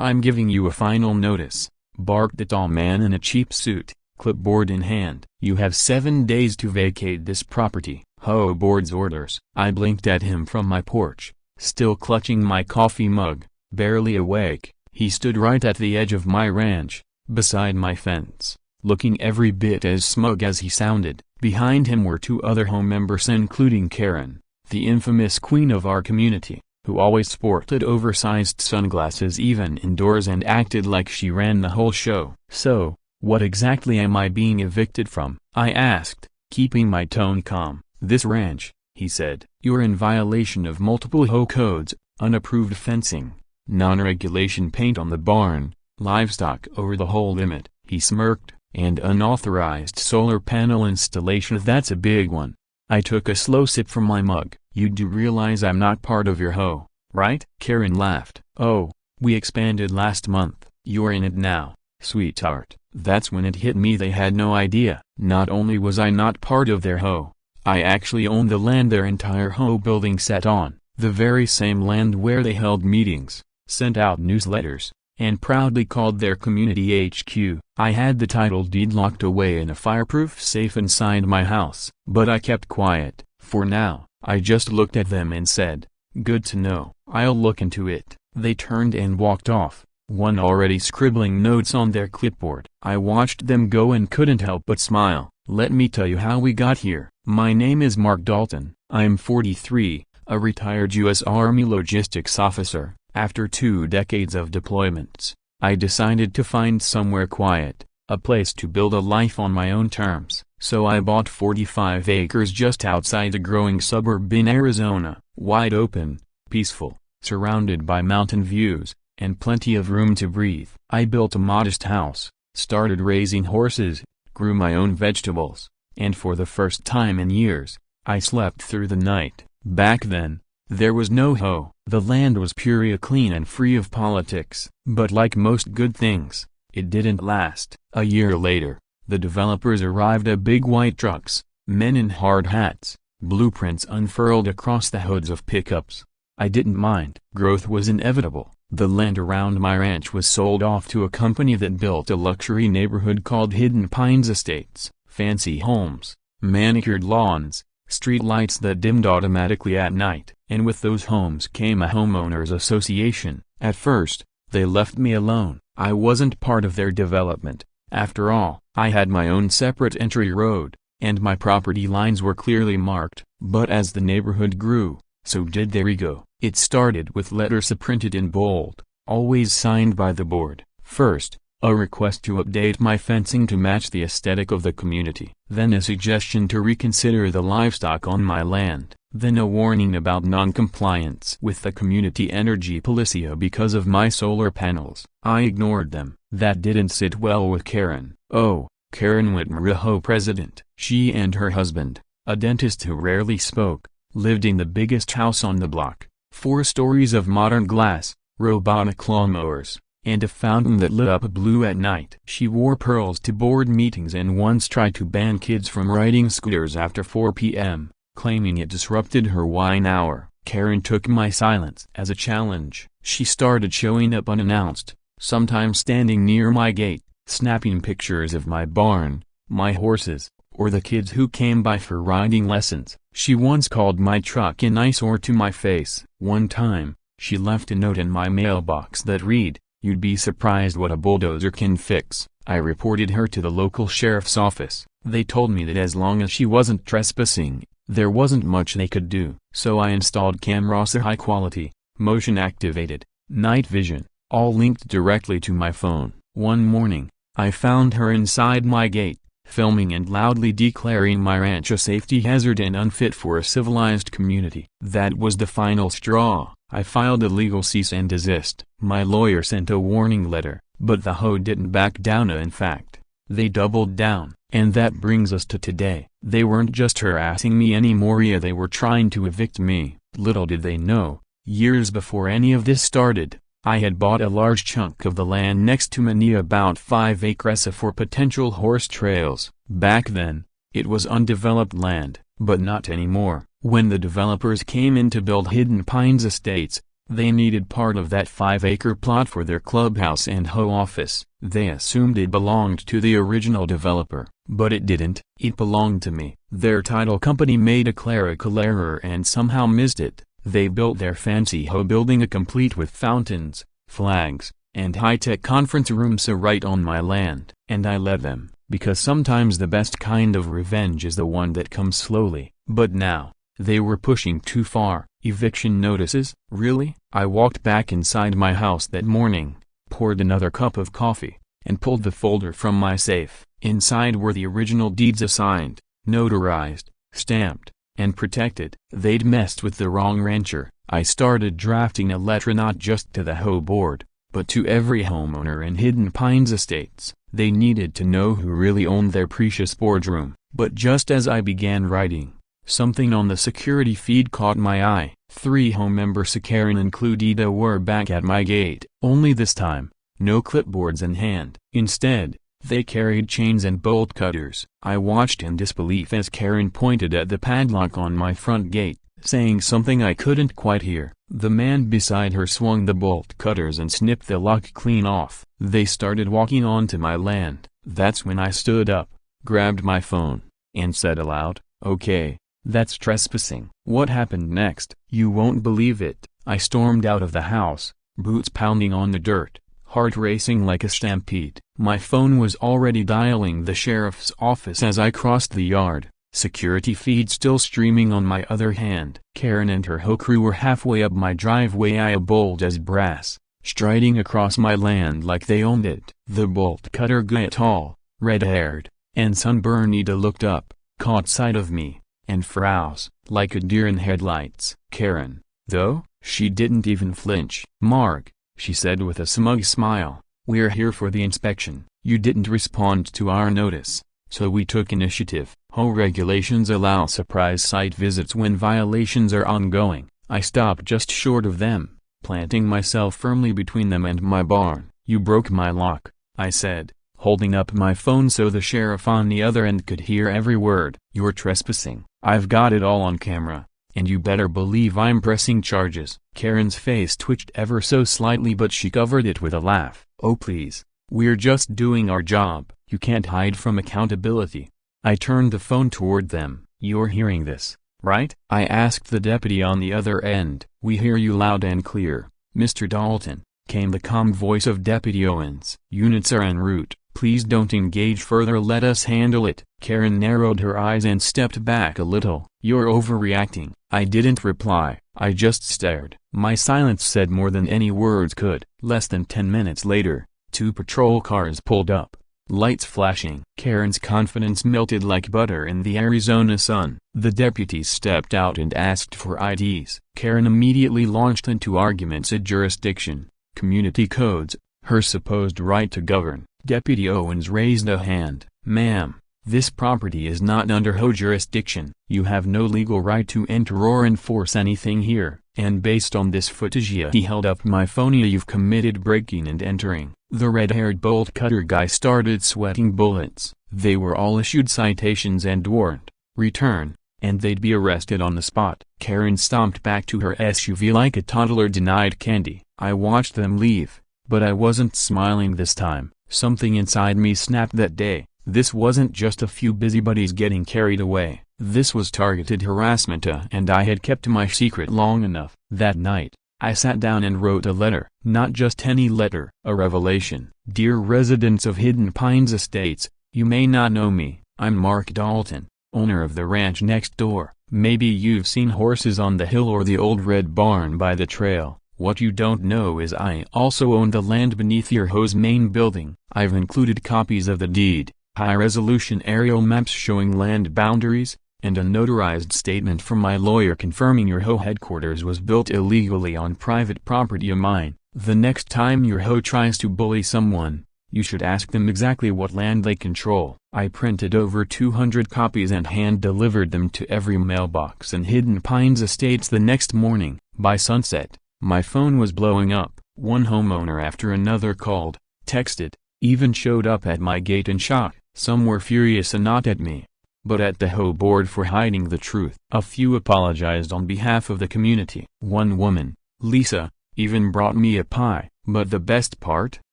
I'm giving you a final notice," barked the tall man in a cheap suit, clipboard in hand. "You have 7 days to vacate this property." HOA board's orders. I blinked at him from my porch, still clutching my coffee mug, barely awake. He stood right at the edge of my ranch, beside my fence, looking every bit as smug as he sounded. Behind him were 2 other home members, including Karen, the infamous queen of our community, who always sported oversized sunglasses even indoors and acted like she ran the whole show. "So, what exactly am I being evicted from?" I asked, keeping my tone calm. "This ranch," he said. "You're in violation of multiple HOA codes: unapproved fencing, non-regulation paint on the barn, livestock over the whole limit," he smirked, "and unauthorized solar panel installation." "That's a big one." I took a slow sip from my mug. "You do realize I'm not part of your HOA, right?" Karen laughed. "Oh, we expanded last month. You're in it now, sweetheart." That's when it hit me they had no idea. Not only was I not part of their HOA, I actually owned the land their entire HOA building sat on, the very same land where they held meetings, sent out newsletters, and proudly called their community HQ. I had the title deed locked away in a fireproof safe inside my house. But I kept quiet, for now. I just looked at them and said, "Good to know. I'll look into it." They turned and walked off, one already scribbling notes on their clipboard. I watched them go and couldn't help but smile. "Let me tell you how we got here. My name is Mark Dalton. I'm 43, a retired U.S. Army logistics officer. After 2 decades of deployments, I decided to find somewhere quiet, a place to build a life on my own terms. So I bought 45 acres just outside a growing suburb in Arizona, wide open, peaceful, surrounded by mountain views, and plenty of room to breathe. I built a modest house, started raising horses, grew my own vegetables, and for the first time in years, I slept through the night. Back then, there was no HOA. The land was pure, clean and free of politics. But like most good things, it didn't last. A year later, the developers arrived in big white trucks, men in hard hats, blueprints unfurled across the hoods of pickups. I didn't mind. Growth was inevitable. The land around my ranch was sold off to a company that built a luxury neighborhood called Hidden Pines Estates. Fancy homes, manicured lawns, street lights that dimmed automatically at night. And with those homes came a homeowners association. At first, they left me alone. I wasn't part of their development. After all, I had my own separate entry road, and my property lines were clearly marked. But as the neighborhood grew, so did their ego. It started with letters printed in bold, always signed by the board. First, a request to update my fencing to match the aesthetic of the community. Then a suggestion to reconsider the livestock on my land. Then a warning about non-compliance with the community energy policy because of my solar panels. I ignored them. That didn't sit well with Karen. Oh, Karen Whitmer, HOA president. She and her husband, a dentist who rarely spoke, lived in the biggest house on the block. 4 stories of modern glass, robotic lawnmowers, and a fountain that lit up blue at night. She wore pearls to board meetings and once tried to ban kids from riding scooters after 4 p.m., claiming it disrupted her wine hour. Karen took my silence as a challenge. She started showing up unannounced, sometimes standing near my gate, snapping pictures of my barn, my horses, or the kids who came by for riding lessons. She once called my truck an eyesore to my face. One time, she left a note in my mailbox that read, "You'd be surprised what a bulldozer can fix." I reported her to the local sheriff's office. They told me that as long as she wasn't trespassing, there wasn't much they could do. So I installed cameras, high quality, motion activated, night vision, all linked directly to my phone. One morning, I found her inside my gate, filming and loudly declaring my ranch a safety hazard and unfit for a civilized community. That was the final straw. I filed a legal cease and desist. My lawyer sent a warning letter, but the HOA didn't back down. In fact, they doubled down. And that brings us to today. They weren't just harassing me anymore, they were trying to evict me. Little did they know, years before any of this started, I had bought a large chunk of the land next to me, about 5 acres for potential horse trails. Back then, it was undeveloped land, but not anymore. When the developers came in to build Hidden Pines Estates, They needed part of that 5-acre plot for their clubhouse and HOA office. They assumed it belonged to the original developer, but it didn't. It belonged to me. Their title company made a clerical error and somehow missed it. They built their fancy HOA building complete with fountains, flags, and high-tech conference rooms right on my land. And I let them, because sometimes the best kind of revenge is the one that comes slowly. But now, they were pushing too far. Eviction notices? Really? I walked back inside my house that morning, poured another cup of coffee, and pulled the folder from my safe. Inside were the original deeds assigned, notarized, stamped, and protected. They'd messed with the wrong rancher. I started drafting a letter not just to the HOA board, but to every homeowner in Hidden Pines Estates. They needed to know who really owned their precious boardroom. But just as I began writing, something on the security feed caught my eye. 3 HOA members, Karen and Cludita, were back at my gate. Only this time, no clipboards in hand. Instead, they carried chains and bolt cutters. I watched in disbelief as Karen pointed at the padlock on my front gate, saying something I couldn't quite hear. The man beside her swung the bolt cutters and snipped the lock clean off. They started walking onto my land. That's when I stood up, grabbed my phone, and said aloud, "Okay, that's trespassing." What happened next? You won't believe it. I stormed out of the house, boots pounding on the dirt, heart racing like a stampede. My phone was already dialing the sheriff's office as I crossed the yard, security feed still streaming on my other hand. Karen and her HOA crew were halfway up my driveway, I bold as brass, striding across my land like they owned it. The bolt cutter guy, tall, red-haired, and sunburned, looked up, caught sight of me, and froze, like a deer in headlights. Karen, though, she didn't even flinch. "Mark," she said with a smug smile, "we're here for the inspection. You didn't respond to our notice, so we took initiative. HOA regulations allow surprise site visits when violations are ongoing." I stopped just short of them, planting myself firmly between them and my barn. "You broke my lock," I said, holding up my phone so the sheriff on the other end could hear every word. "You're trespassing. I've got it all on camera, and you better believe I'm pressing charges." Karen's face twitched ever so slightly, but she covered it with a laugh. "Oh please, we're just doing our job. You can't hide from accountability." I turned the phone toward them. "You're hearing this, right?" I asked the deputy on the other end. "We hear you loud and clear, Mr. Dalton," came the calm voice of Deputy Owens. "Units are en route. Please don't engage further, let us handle it." Karen narrowed her eyes and stepped back a little. "You're overreacting." I didn't reply, I just stared. My silence said more than any words could. Less than 10 minutes later, 2 patrol cars pulled up, lights flashing. Karen's confidence melted like butter in the Arizona sun. The deputies stepped out and asked for IDs. Karen immediately launched into arguments at jurisdiction, community codes, her supposed right to govern. Deputy Owens raised a hand. "Ma'am, this property is not under HOA jurisdiction. You have no legal right to enter or enforce anything here. And based on this footage," he held up my phone, "you've committed breaking and entering." The red-haired bolt cutter guy started sweating bullets. They were all issued citations and warned, "Return," and they'd be arrested on the spot. Karen stomped back to her SUV like a toddler denied candy. I watched them leave, but I wasn't smiling this time. Something inside me snapped that day. This wasn't just a few busybodies getting carried away. This was targeted harassment, and I had kept my secret long enough. That night, I sat down and wrote a letter. Not just any letter, a revelation. "Dear residents of Hidden Pines Estates, you may not know me. I'm Mark Dalton, owner of the ranch next door. Maybe you've seen horses on the hill or the old red barn by the trail. What you don't know is I also own the land beneath your HOA's main building. I've included copies of the deed, high-resolution aerial maps showing land boundaries, and a notarized statement from my lawyer confirming your HOA headquarters was built illegally on private property of mine. The next time your HOA tries to bully someone, you should ask them exactly what land they control." I printed over 200 copies and hand-delivered them to every mailbox in Hidden Pines Estates the next morning. By sunset, my phone was blowing up. One homeowner after another called, texted, even showed up at my gate in shock. Some were furious, and not at me, but at the HOA board for hiding the truth. A few apologized on behalf of the community. One woman, Lisa, even brought me a pie. But the best part,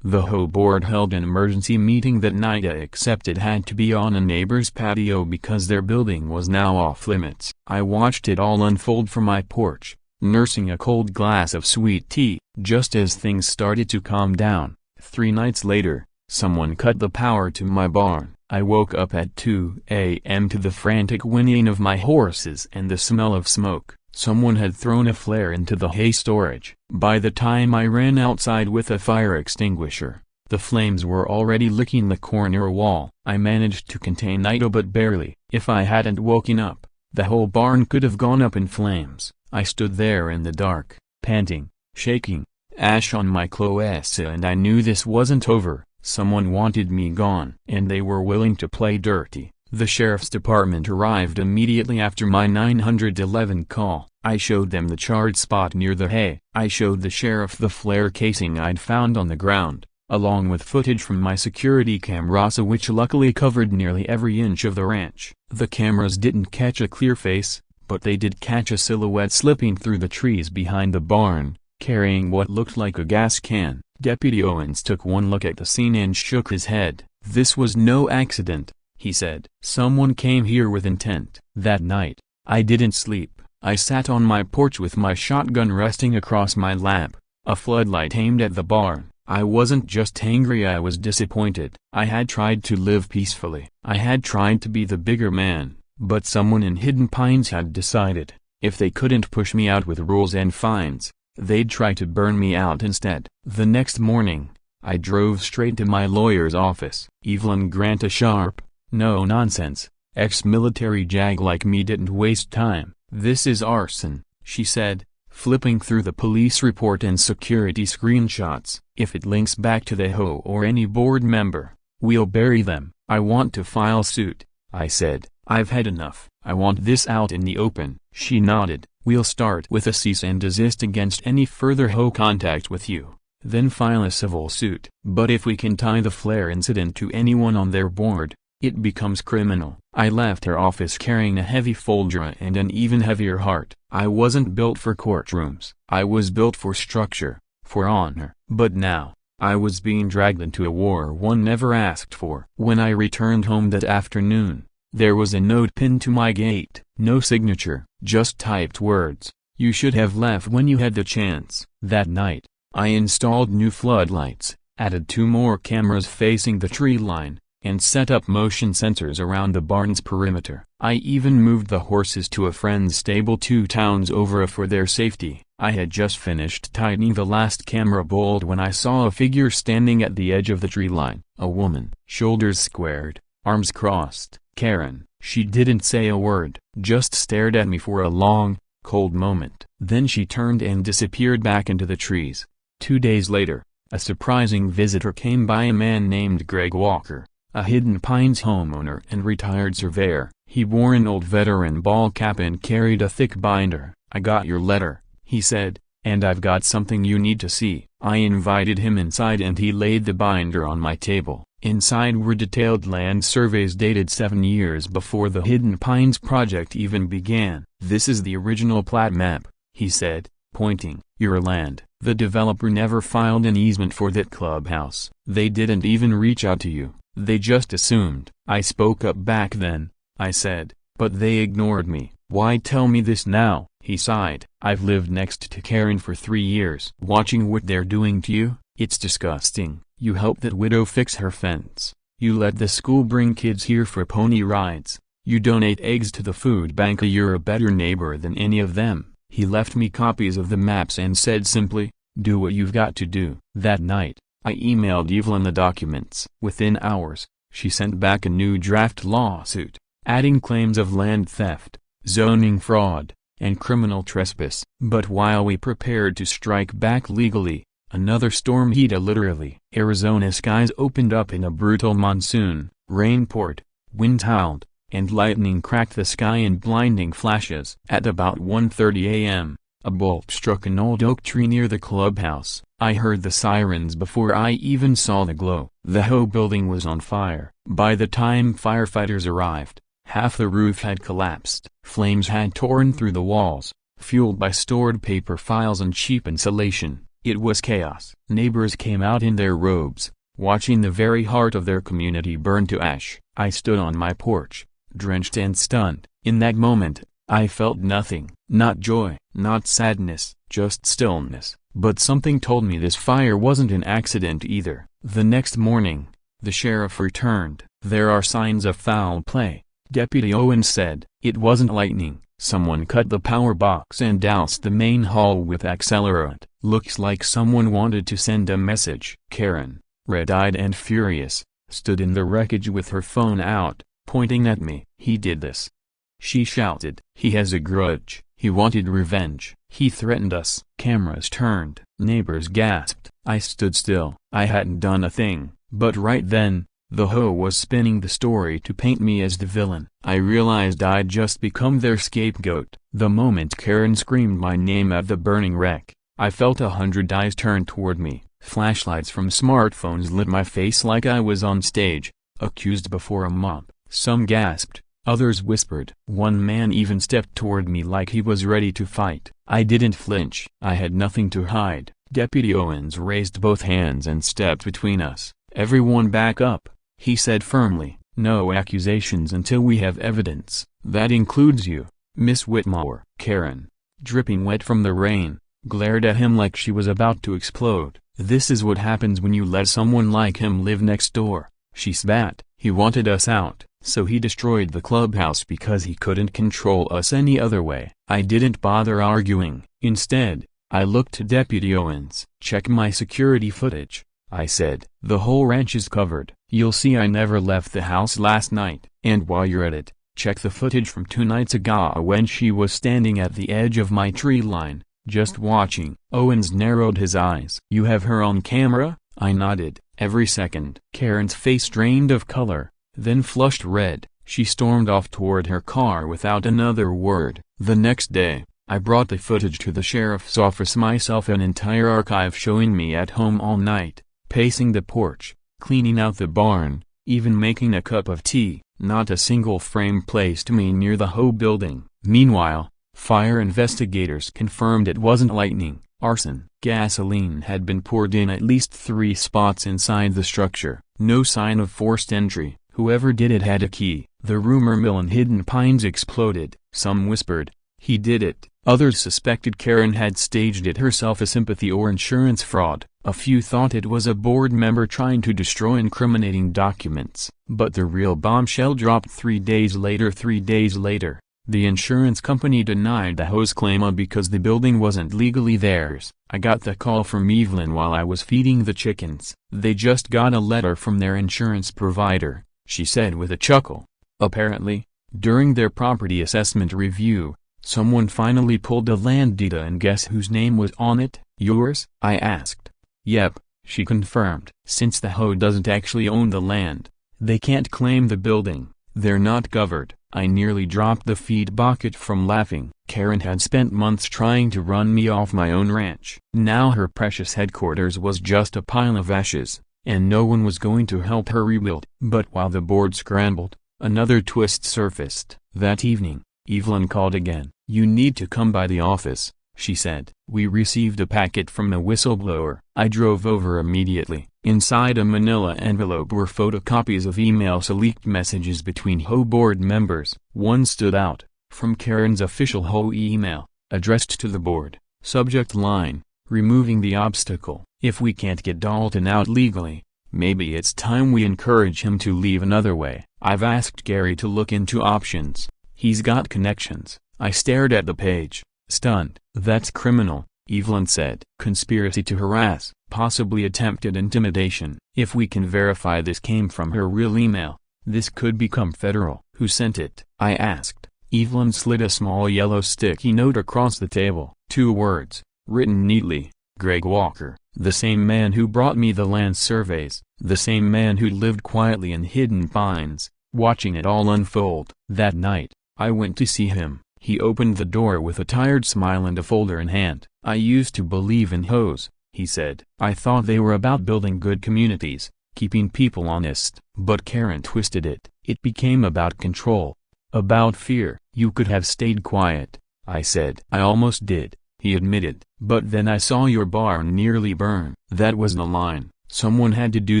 the HOA board held an emergency meeting that night, except it had to be on a neighbor's patio because their building was now off limits. I watched it all unfold from my porch, nursing a cold glass of sweet tea. Just as things started to calm down, 3 nights later, someone cut the power to my barn. I woke up at 2 a.m. to the frantic whinnying of my horses and the smell of smoke. Someone had thrown a flare into the hay storage. By the time I ran outside with a fire extinguisher, the flames were already licking the corner wall. I managed to contain it, but barely. If I hadn't woken up, the whole barn could have gone up in flames. I stood there in the dark, panting, shaking, ash on my clothes, and I knew this wasn't over. Someone wanted me gone, and they were willing to play dirty. The sheriff's department arrived immediately after my 911 call. I showed them the charred spot near the hay. I showed the sheriff the flare casing I'd found on the ground, along with footage from my security cameras, which luckily covered nearly every inch of the ranch. The cameras didn't catch a clear face, but they did catch a silhouette slipping through the trees behind the barn, carrying what looked like a gas can. Deputy Owens took one look at the scene and shook his head. "This was no accident," he said. "Someone came here with intent." That night, I didn't sleep. I sat on my porch with my shotgun resting across my lap, a floodlight aimed at the barn. I wasn't just angry, I was disappointed. I had tried to live peacefully. I had tried to be the bigger man, but someone in Hidden Pines had decided, if they couldn't push me out with rules and fines, they'd try to burn me out instead. The next morning, I drove straight to my lawyer's office. Evelyn Grant, a sharp, no-nonsense, ex-military jag like me, didn't waste time. "This is arson," she said, flipping through the police report and security screenshots. "If it links back to the HOA or any board member, we'll bury them." "I want to file suit," I said. "I've had enough. I want this out in the open." She nodded. "We'll start with a cease and desist against any further HOA contact with you, then file a civil suit. But if we can tie the flare incident to anyone on their board, it becomes criminal." I left her office carrying a heavy folder and an even heavier heart. I wasn't built for courtrooms. I was built for structure, for honor. But now, I was being dragged into a war one never asked for. When I returned home that afternoon, there was a note pinned to my gate. No signature, just typed words, "You should have left when you had the chance." That night, I installed new floodlights, added 2 more cameras facing the tree line, and set up motion sensors around the barn's perimeter. I even moved the horses to a friend's stable 2 towns over for their safety. I had just finished tightening the last camera bolt when I saw a figure standing at the edge of the tree line. A woman, shoulders squared, arms crossed. Karen. She didn't say a word, just stared at me for a long, cold moment. Then she turned and disappeared back into the trees. 2 days later, a surprising visitor came by, a man named Greg Walker, a Hidden Pines homeowner and retired surveyor. He wore an old veteran ball cap and carried a thick binder. "I got your letter," he said, "and I've got something you need to see." I invited him inside and he laid the binder on my table. Inside were detailed land surveys dated 7 years before the Hidden Pines project even began. "This is the original plat map," he said, pointing. "Your land." "The developer never filed an easement for that clubhouse. They didn't even reach out to you. They just assumed." I spoke up back then. I said, "But they ignored me." "Why tell me this now?" He sighed. "I've lived next to Karen for 3 years. Watching what they're doing to you, it's disgusting. You help that widow fix her fence. You let the school bring kids here for pony rides. You donate eggs to the food bank. You're a better neighbor than any of them." He left me copies of the maps and said simply, "Do what you've got to do." That night, I emailed Evelyn the documents. Within hours, she sent back a new draft lawsuit, adding claims of land theft, zoning fraud, and criminal trespass. But while we prepared to strike back legally, another storm hit. Literally. Arizona skies opened up in a brutal monsoon. Rain poured, wind howled, and lightning cracked the sky in blinding flashes. At about 1:30 a.m., a bolt struck an old oak tree near the clubhouse. I heard the sirens before I even saw the glow. The whole building was on fire. By the time firefighters arrived, half the roof had collapsed. Flames had torn through the walls, fueled by stored paper files and cheap insulation. It was chaos. Neighbors came out in their robes, watching the very heart of their community burn to ash. I stood on my porch, drenched and stunned. In that moment, I felt nothing. Not joy, not sadness, just stillness. But something told me this fire wasn't an accident either. The next morning, the sheriff returned. "There are signs of foul play," Deputy Owens said. "It wasn't lightning. Someone cut the power box and doused the main hall with accelerant. Looks like someone wanted to send a message." Karen, red-eyed and furious, stood in the wreckage with her phone out, pointing at me. "He did this," she shouted. "He has a grudge. He wanted revenge. He threatened us." Cameras turned. Neighbors gasped. I stood still. I hadn't done a thing. But right then, the HOA was spinning the story to paint me as the villain. I realized I'd just become their scapegoat. The moment Karen screamed my name at the burning wreck, I felt 100 eyes turn toward me. Flashlights from smartphones lit my face like I was on stage, accused before a mob. Some gasped, others whispered. One man even stepped toward me like he was ready to fight. I didn't flinch. I had nothing to hide. Deputy Owens raised both hands and stepped between us. "Everyone back up," he said firmly. "No accusations until we have evidence. That includes you, Miss Whitmore." Karen, dripping wet from the rain, glared at him like she was about to explode. "This is what happens when you let someone like him live next door," she spat. "He wanted us out, so he destroyed the clubhouse because he couldn't control us any other way." I didn't bother arguing. Instead, I looked to Deputy Owens. "Check my security footage," I said. "The whole ranch is covered. You'll see I never left the house last night. And while you're at it, check the footage from 2 nights ago when she was standing at the edge of my tree line, just watching." Owens narrowed his eyes. "You have her on camera?" I nodded. "Every second." Karen's face drained of color, then flushed red. She stormed off toward her car without another word. The next day, I brought the footage to the sheriff's office myself, an entire archive showing me at home all night, pacing the porch, cleaning out the barn, even making a cup of tea. Not a single frame placed me near the HOA building. Meanwhile, fire investigators confirmed it wasn't lightning. Arson. Gasoline had been poured in at least 3 spots inside the structure. No sign of forced entry. Whoever did it had a key. The rumor mill in Hidden Pines exploded. Some whispered, "He did it." Others suspected Karen had staged it herself, a sympathy or insurance fraud. A few thought it was a board member trying to destroy incriminating documents. But the real bombshell dropped 3 days later. 3 days later, the insurance company denied the HOA's claim because the building wasn't legally theirs. I got the call from Evelyn while I was feeding the chickens. "They just got a letter from their insurance provider," she said with a chuckle. "Apparently, during their property assessment review, someone finally pulled a land deed, and guess whose name was on it?" "Yours?" I asked. "Yep," she confirmed. "Since the HOA doesn't actually own the land, they can't claim the building. They're not covered." I nearly dropped the feed bucket from laughing. Karen had spent months trying to run me off my own ranch. Now her precious headquarters was just a pile of ashes, and no one was going to help her rebuild. But while the board scrambled, another twist surfaced. That evening, Evelyn called again. "You need to come by the office," she said. "We received a packet from a whistleblower." I drove over immediately. Inside a manila envelope were photocopies of emails, leaked messages between HOA board members. One stood out, from Karen's official HOA email, addressed to the board. Subject line, "Removing the obstacle." "If we can't get Dalton out legally, maybe it's time we encourage him to leave another way. I've asked Gary to look into options. He's got connections." I stared at the page, stunned. "That's criminal," Evelyn said. "Conspiracy to harass, possibly attempted intimidation." "If we can verify this came from her real email, this could become federal." "Who sent it?" I asked. Evelyn slid a small yellow sticky note across the table. 2 words, written neatly: "Greg Walker." The same man who brought me the land surveys. The same man who lived quietly in Hidden Pines, watching it all unfold. That night, I went to see him. He opened the door with a tired smile and a folder in hand. "I used to believe in HOAs," he said. "I thought they were about building good communities, keeping people honest. But Karen twisted it. It became about control. About fear." "You could have stayed quiet," I said. "I almost did," he admitted. "But then I saw your barn nearly burn." That was the line. Someone had to do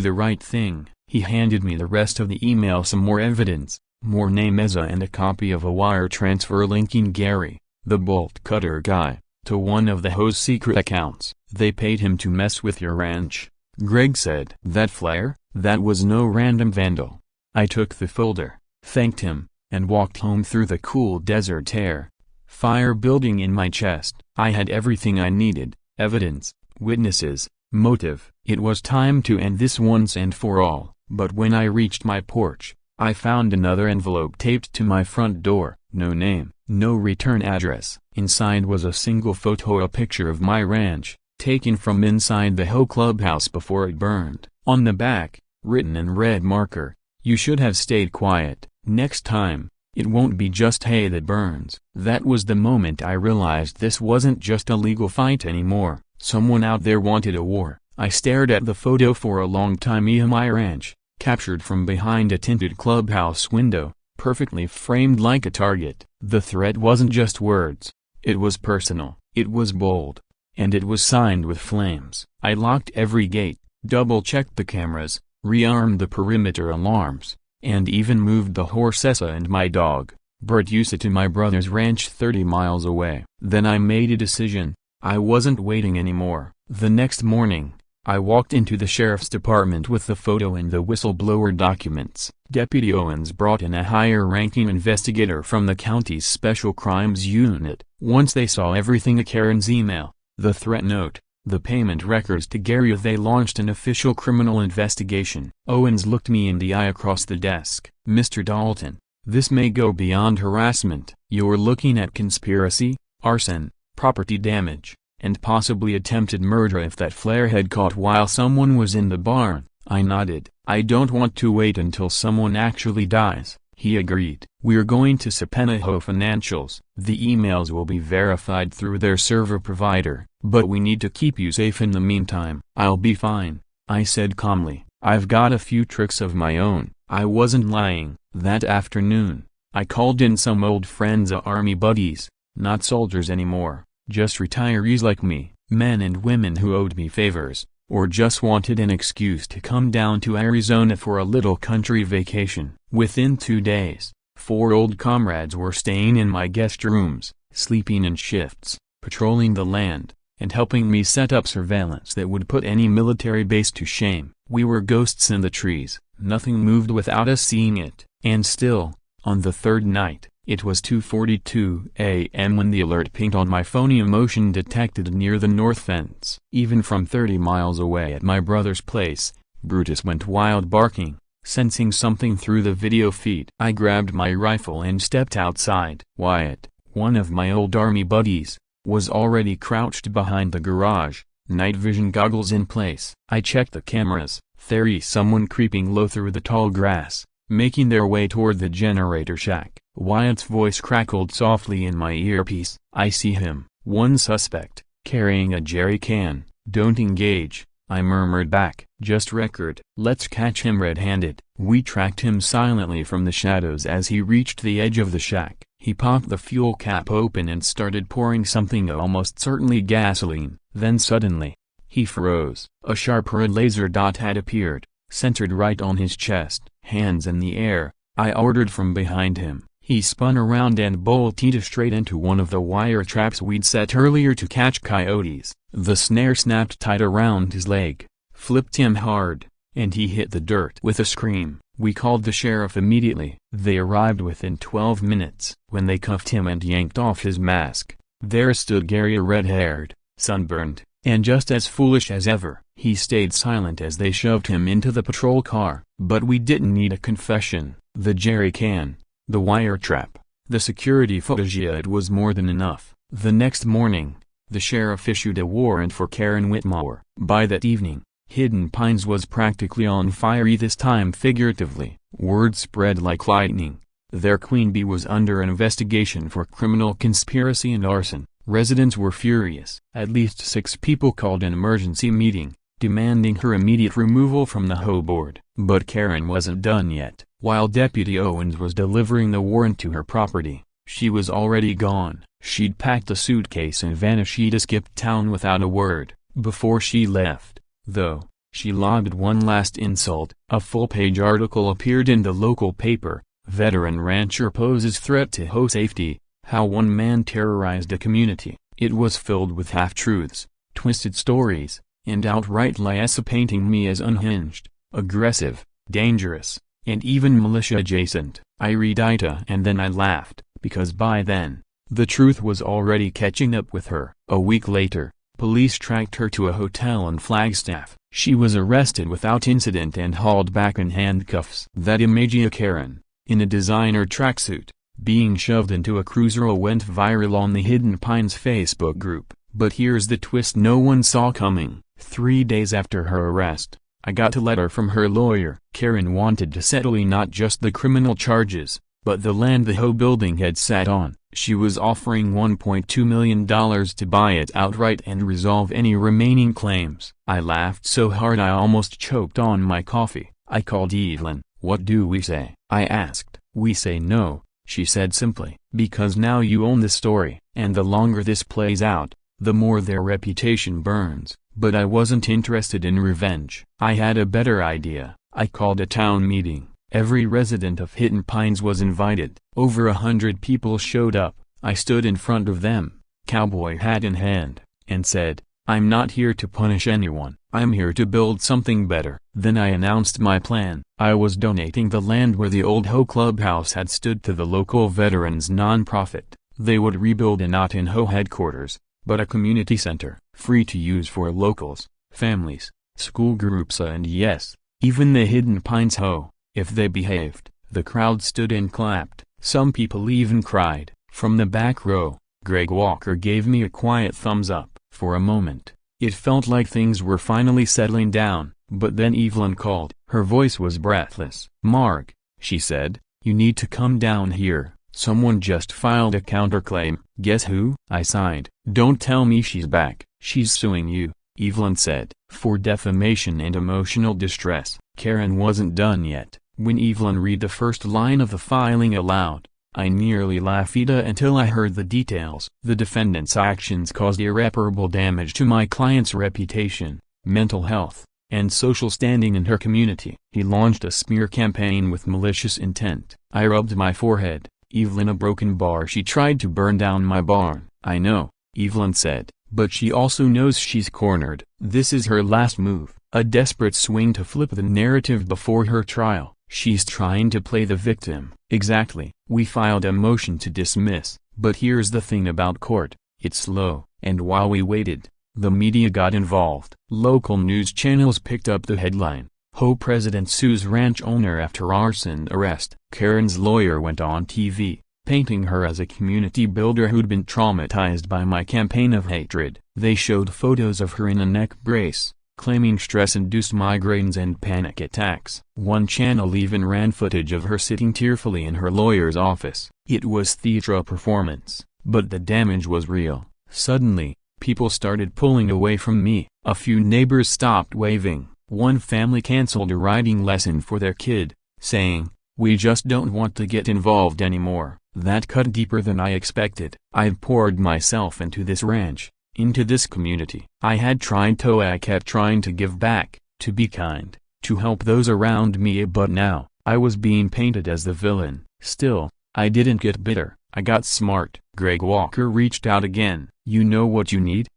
the right thing. He handed me the rest of the email, some more evidence, more names and a copy of a wire transfer linking Gary, the bolt cutter guy, to one of the HOA's secret accounts. "They paid him to mess with your ranch," Greg said. "That flare? That was no random vandal." I took the folder, thanked him, and walked home through the cool desert air. Fire building in my chest. I had everything I needed: evidence, witnesses, motive. It was time to end this once and for all. But when I reached my porch, I found another envelope taped to my front door. No name, no return address. Inside was a single photo, a picture of my ranch, taken from inside the HOA clubhouse before it burned. On the back, written in red marker, "You should have stayed quiet. Next time, it won't be just hay that burns." That was the moment I realized this wasn't just a legal fight anymore. Someone out there wanted a war. I stared at the photo for a long time. My ranch, captured from behind a tinted clubhouse window, perfectly framed like a target. The threat wasn't just words. It was personal. It was bold. And it was signed with flames. I locked every gate, double-checked the cameras, rearmed the perimeter alarms, and even moved the horse Essa and my dog, Bert Yusa, to my brother's ranch 30 miles away. Then I made a decision. I wasn't waiting anymore. The next morning, I walked into the sheriff's department with the photo and the whistleblower documents. Deputy Owens brought in a higher-ranking investigator from the county's Special Crimes Unit. Once they saw everything, Karen's email, the threat note, the payment records to Gary, they launched an official criminal investigation. Owens looked me in the eye across the desk. "Mr. Dalton, this may go beyond harassment. You're looking at conspiracy, arson, property damage, and possibly attempted murder if that flare had caught while someone was in the barn." I nodded. "I don't want to wait until someone actually dies," he agreed. "We're going to subpoena HOA financials. The emails will be verified through their server provider, but we need to keep you safe in the meantime." "I'll be fine," I said calmly. "I've got a few tricks of my own." I wasn't lying. That afternoon, I called in some old friends, army buddies, not soldiers anymore, just retirees like me, men and women who owed me favors, or just wanted an excuse to come down to Arizona for a little country vacation. Within 2 days, 4 old comrades were staying in my guest rooms, sleeping in shifts, patrolling the land, and helping me set up surveillance that would put any military base to shame. We were ghosts in the trees. Nothing moved without us seeing it. And still, on the third night, it was 2:42 a.m. when the alert pinged on my phone. Emotion detected near the north fence. Even from 30 miles away at my brother's place, Brutus went wild, barking, sensing something through the video feed. I grabbed my rifle and stepped outside. Wyatt, one of my old army buddies, was already crouched behind the garage, night vision goggles in place. I checked the cameras. There's someone creeping low through the tall grass, making their way toward the generator shack. Wyatt's voice crackled softly in my earpiece. "I see him. One suspect, carrying a jerry can." "Don't engage," I murmured back. "Just record. Let's catch him red-handed." We tracked him silently from the shadows as he reached the edge of the shack. He popped the fuel cap open and started pouring something, almost certainly gasoline. Then suddenly, he froze. A sharp red laser dot had appeared, centered right on his chest. Hands in the air, I ordered from behind him. He spun around and bolted straight into one of the wire traps we'd set earlier to catch coyotes. The snare snapped tight around his leg, flipped him hard, and he hit the dirt with a scream. We called the sheriff immediately. They arrived within 12 minutes. When they cuffed him and yanked off his mask, there stood Gary, red-haired, sunburned, and just as foolish as ever. He stayed silent as they shoved him into the patrol car. But we didn't need a confession. The jerry can, the wire trap, the security footage, it was more than enough. The next morning, the sheriff issued a warrant for Karen Whitmore. By that evening, Hidden Pines was practically on fire, this time figuratively. Word spread like lightning. Their queen bee was under investigation for criminal conspiracy and arson. Residents were furious. At least 6 people called an emergency meeting, demanding her immediate removal from the HOA board. But Karen wasn't done yet. While Deputy Owens was delivering the warrant to her property, she was already gone. She'd packed a suitcase and vanished to skip town without a word. Before she left, though, she lobbed one last insult. A full-page article appeared in the local paper. Veteran rancher poses threat to HOA safety, how one man terrorized a community. It was filled with half-truths, twisted stories, and outright lies, painting me as unhinged, aggressive, dangerous, and even militia-adjacent. I read it and then I laughed, because by then, the truth was already catching up with her. A week later, police tracked her to a hotel in Flagstaff. She was arrested without incident and hauled back in handcuffs. That image of Karen, in a designer tracksuit, being shoved into a cruiser went viral on the Hidden Pines Facebook group. But here's the twist no one saw coming. 3 days after her arrest, I got a letter from her lawyer. Karen wanted to settle not just the criminal charges, but the land the HOA building had sat on. She was offering $1.2 million to buy it outright and resolve any remaining claims. I laughed so hard I almost choked on my coffee. I called Evelyn. What do we say? I asked. We say no, she said simply. Because now you own the story, and the longer this plays out, the more their reputation burns. But I wasn't interested in revenge. I had a better idea. I called a town meeting. Every resident of Hidden Pines was invited. Over 100 people showed up. I stood in front of them, cowboy hat in hand, and said, I'm not here to punish anyone. I'm here to build something better. Then I announced my plan. I was donating the land where the old HOA clubhouse had stood to the local veterans nonprofit. They would rebuild a not in HOA headquarters, but a community center, free to use for locals, families, school groups and yes, even the Hidden Pines HOA. If they behaved, the crowd stood and clapped. Some people even cried. From the back row, Greg Walker gave me a quiet thumbs up. For a moment, it felt like things were finally settling down, but then Evelyn called. Her voice was breathless. Mark, she said, you need to come down here. Someone just filed a counterclaim. Guess who? I sighed. Don't tell me she's back. She's suing you, Evelyn said, for defamation and emotional distress. Karen wasn't done yet. When Evelyn read the first line of the filing aloud, I nearly laughed until I heard the details. The defendant's actions caused irreparable damage to my client's reputation, mental health, and social standing in her community. He launched a smear campaign with malicious intent. I rubbed my forehead. Evelyn, a broken bar. She tried to burn down my barn. I know, Evelyn said, but she also knows she's cornered. This is her last move, a desperate swing to flip the narrative before her trial. She's trying to play the victim. Exactly. We filed a motion to dismiss, but here's the thing about court, it's slow, and while we waited, the media got involved. Local news channels picked up the headline, HOA president sues ranch owner after arson arrest. Karen's lawyer went on TV, painting her as a community builder who'd been traumatized by my campaign of hatred. They showed photos of her in a neck brace, claiming stress-induced migraines and panic attacks. One channel even ran footage of her sitting tearfully in her lawyer's office. It was theater performance, but the damage was real. Suddenly, people started pulling away from me. A few neighbors stopped waving. One family canceled a riding lesson for their kid, saying, "We just don't want to get involved anymore." That cut deeper than I expected. I'd poured myself into this ranch, into this community. I had tried to. I kept trying to give back, to be kind, to help those around me, but now, I was being painted as the villain. Still, I didn't get bitter. I got smart. Greg Walker reached out again. "You know what you need?"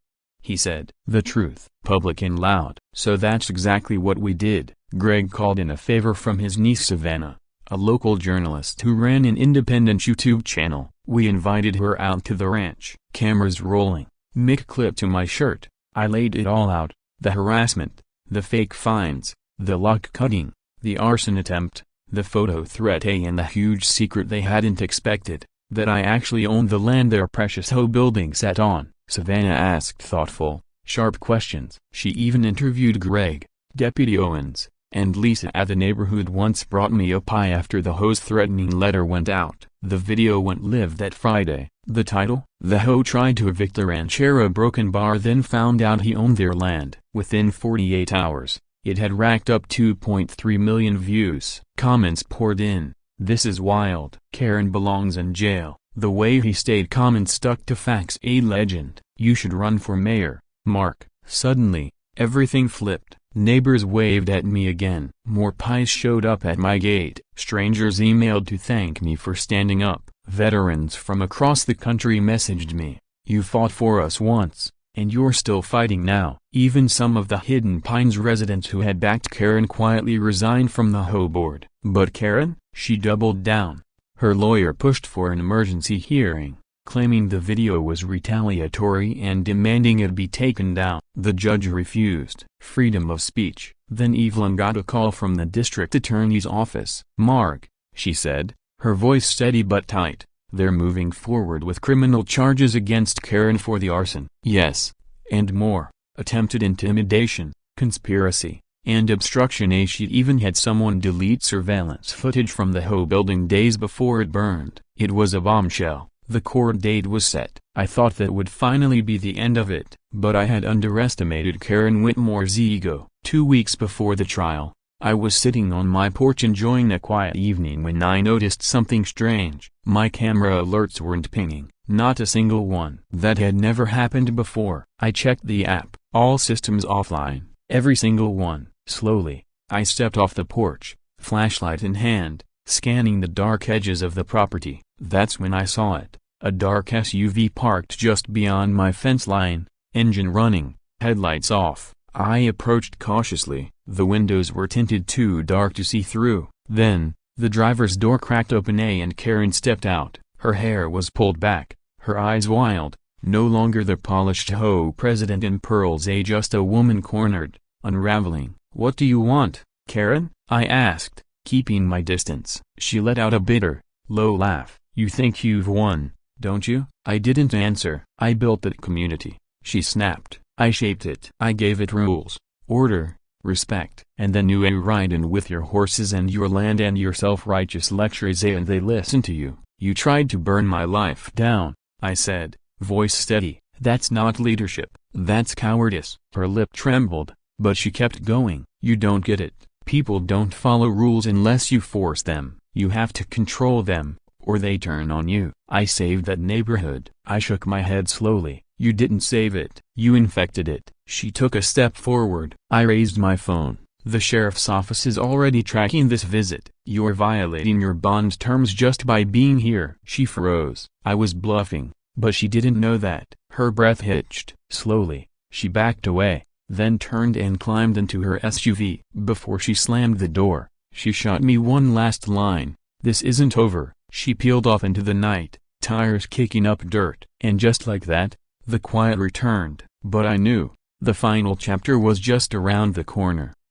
he said. "The truth, public and loud." So that's exactly what we did. Greg called in a favor from his niece Savannah, a local journalist who ran an independent YouTube channel. We invited her out to the ranch. Cameras rolling. Mic clipped to my shirt. I laid it all out, the harassment, the fake fines, the lock cutting, the arson attempt, the photo threat, and the huge secret they hadn't expected, that I actually owned the land their precious HOA building sat on. Savannah asked thoughtful, sharp questions. She even interviewed Greg, Deputy Owens, and Lisa at the neighbor who'd once brought me a pie after the HOA's threatening letter went out. The video went live that Friday. The title? The HOA tried to evict the ranchero broken bar, then found out he owned their land. Within 48 hours, it had racked up 2.3 million views. Comments poured in. "This is wild. Karen belongs in jail. The way he stayed calm and stuck to facts. A legend. You should run for mayor, Mark. Suddenly, everything flipped. Neighbors waved at me again. More pies showed up at my gate. Strangers emailed to thank me for standing up. Veterans from across the country messaged me. You fought for us once, and you're still fighting now. Even some of the Hidden Pines residents who had backed Karen quietly resigned from the HOA board. But Karen? She doubled down. Her lawyer pushed for an emergency hearing, claiming the video was retaliatory and demanding it be taken down. The judge refused. Freedom of speech. Then Evelyn got a call from the district attorney's office. Mark, she said, her voice steady but tight, they're moving forward with criminal charges against Karen for the arson. Yes, and more. Attempted intimidation, conspiracy, and obstruction. She even had someone delete surveillance footage from the HOA building days before it burned. It was a bombshell. The court date was set. I thought that would finally be the end of it, but I had underestimated Karen Whitmore's ego. 2 weeks before the trial, I was sitting on my porch enjoying a quiet evening when I noticed something strange. My camera alerts weren't pinging, not a single one. That had never happened before. I checked the app, all systems offline, every single one. Slowly, I stepped off the porch, flashlight in hand, scanning the dark edges of the property. That's when I saw it. A dark SUV parked just beyond my fence line, engine running, headlights off. I approached cautiously. The windows were tinted too dark to see through. Then, the driver's door cracked open and Karen stepped out. Her hair was pulled back, her eyes wild, no longer the polished HOA president in pearls. Just a woman cornered, unraveling. What do you want, Karen? I asked, keeping my distance. She let out a bitter, low laugh. You think you've won, don't you? I didn't answer. I built that community, she snapped. I shaped it. I gave it rules, order, respect. And then you ride in with your horses and your land and your self-righteous lectures and they listen to you. You tried to burn my life down, I said, voice steady. That's not leadership. That's cowardice. Her lip trembled, but she kept going. You don't get it. People don't follow rules unless you force them. You have to control them, or they turn on you. I saved that neighborhood. I shook my head slowly. You didn't save it. You infected it. She took a step forward. I raised my phone. The sheriff's office is already tracking this visit. You're violating your bond terms just by being here. She froze. I was bluffing, but she didn't know that. Her breath hitched. Slowly, she backed away, then turned and climbed into her SUV. Before she slammed the door, she shot me one last line. This isn't over. She peeled off into the night, tires kicking up dirt. And just like that, the quiet returned. But I knew, the final chapter was just around the corner.